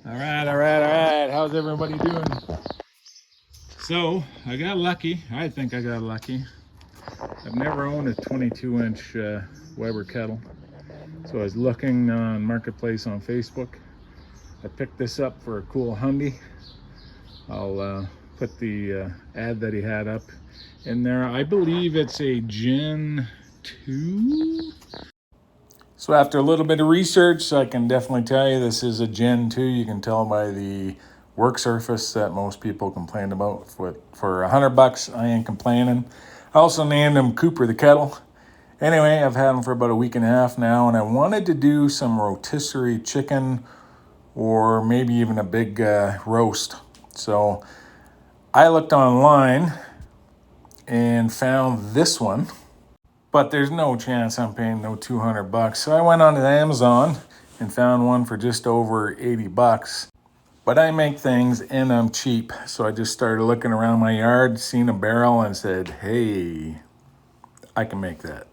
All right. How's everybody doing? So, I got lucky. I think I got lucky. I've never owned a 22-inch Weber kettle. So I was looking on Marketplace on Facebook. I picked this up for a cool hundy. I'll put the ad that he had up in there. I believe it's a Gen 2. So after a little bit of research, I can definitely tell you this is a Gen 2. You can tell by the work surface that most people complain about. For $100, I ain't complaining. I also named him Cooper the Kettle. Anyway, I've had him for about a week and a half now, and I wanted to do some rotisserie chicken or maybe even a big roast. So I looked online and found this one. But there's no chance I'm paying no $200. So I went on to Amazon and found one for just over $80. But I make things and I'm cheap. So I just started looking around my yard, seen a barrel and said, hey, I can make that.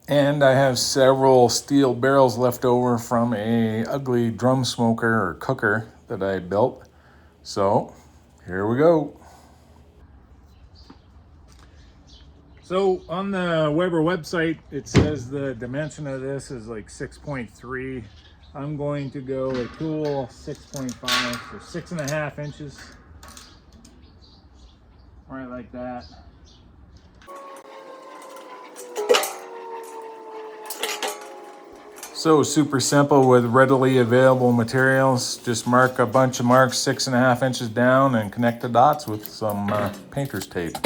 And I have several steel barrels left over from a ugly drum smoker or cooker that I built. So here we go. So on the Weber website, it says the dimension of this is like 6.3. I'm going to go a cool 6.5, so 6.5 inches. Right like that. So super simple with readily available materials. Just mark a bunch of marks 6.5 inches down and connect the dots with some painter's tape.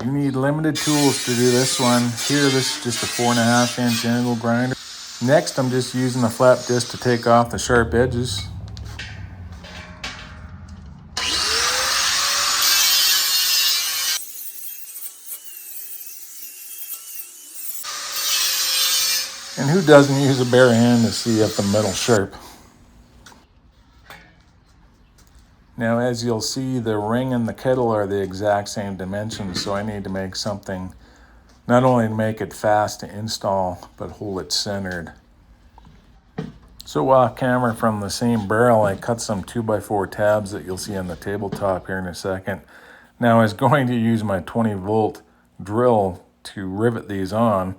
You need limited tools to do this one. Here, this is just a 4.5-inch angle grinder. Next, I'm just using a flat disc to take off the sharp edges. And who doesn't use a bare hand to see if the metal sharp? Now, as you'll see, the ring and the kettle are the exact same dimensions, so I need to make something not only to make it fast to install, but hold it centered. So off camera from the same barrel, I cut some 2x4 tabs that you'll see on the tabletop here in a second. Now I was going to use my 20-volt drill to rivet these on,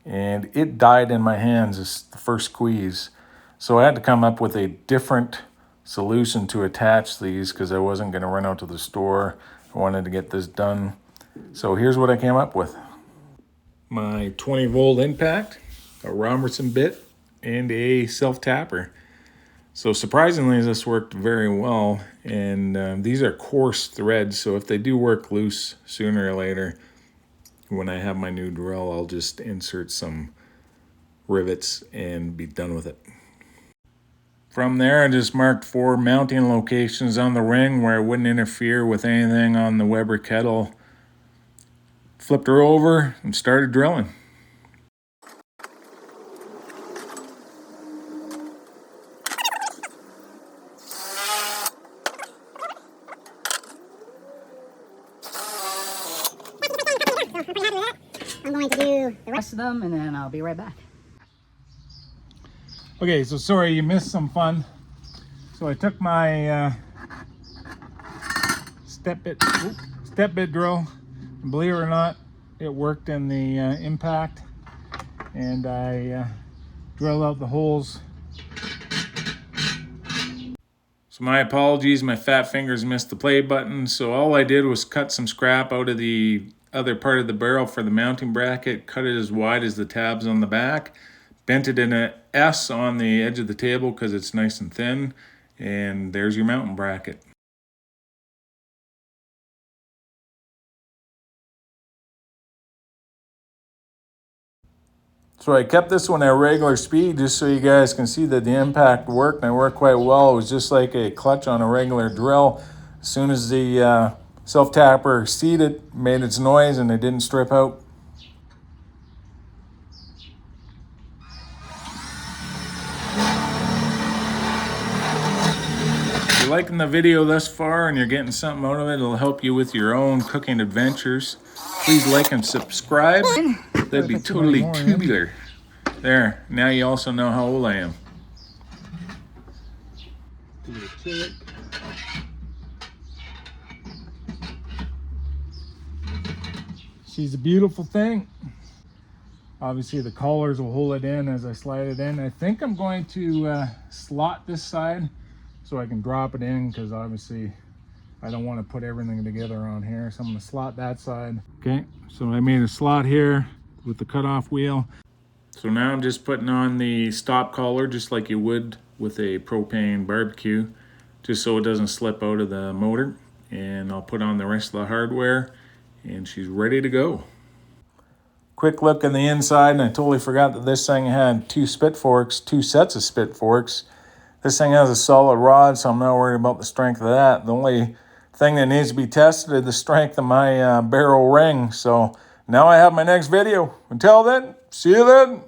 and it died in my hands as the first squeeze. So I had to come up with a different solution to attach these because I wasn't going to run out to the store. I wanted to get this done. So here's what I came up with. My 20-volt impact, a Robertson bit, and a self-tapper. So surprisingly, this worked very well. And these are coarse threads, so if they do work loose sooner or later, when I have my new drill, I'll just insert some rivets and be done with it. From there, I just marked 4 mounting locations on the ring where it wouldn't interfere with anything on the Weber kettle. Flipped her over and started drilling. I'm going to do the rest of them and then I'll be right back. Okay, so sorry you missed some fun. So I took my step bit drill, and believe it or not, it worked in the impact, and I drilled out the holes. So my apologies, my fat fingers missed the play button. So all I did was cut some scrap out of the other part of the barrel for the mounting bracket, cut it as wide as the tabs on the back, bent it in an S on the edge of the table because it's nice and thin, and there's your mounting bracket. So I kept this one at regular speed just so you guys can see that the impact worked, and it worked quite well. It was just like a clutch on a regular drill. As soon as the self-tapper seated, made its noise, and it didn't strip out. If you like liking the video thus far and you're getting something out of it, it'll help you with your own cooking adventures. Please like and subscribe. That'd be totally tubular. There, now you also know how old I am. She's a beautiful thing. Obviously the collars will hold it in as I slide it in. I think I'm going to slot this side so I can drop it in, because obviously I don't want to put everything together on here. So I'm going to slot that side. Okay, so I made a slot here with the cutoff wheel. So now I'm just putting on the stop collar just like you would with a propane barbecue, just so it doesn't slip out of the motor. And I'll put on the rest of the hardware and she's ready to go. Quick look on the inside, and I totally forgot that this thing had two spit forks, two sets of spit forks. This thing has a solid rod, so I'm not worried about the strength of that. The only thing that needs to be tested is the strength of my barrel ring. So now I have my next video. Until then, see you then.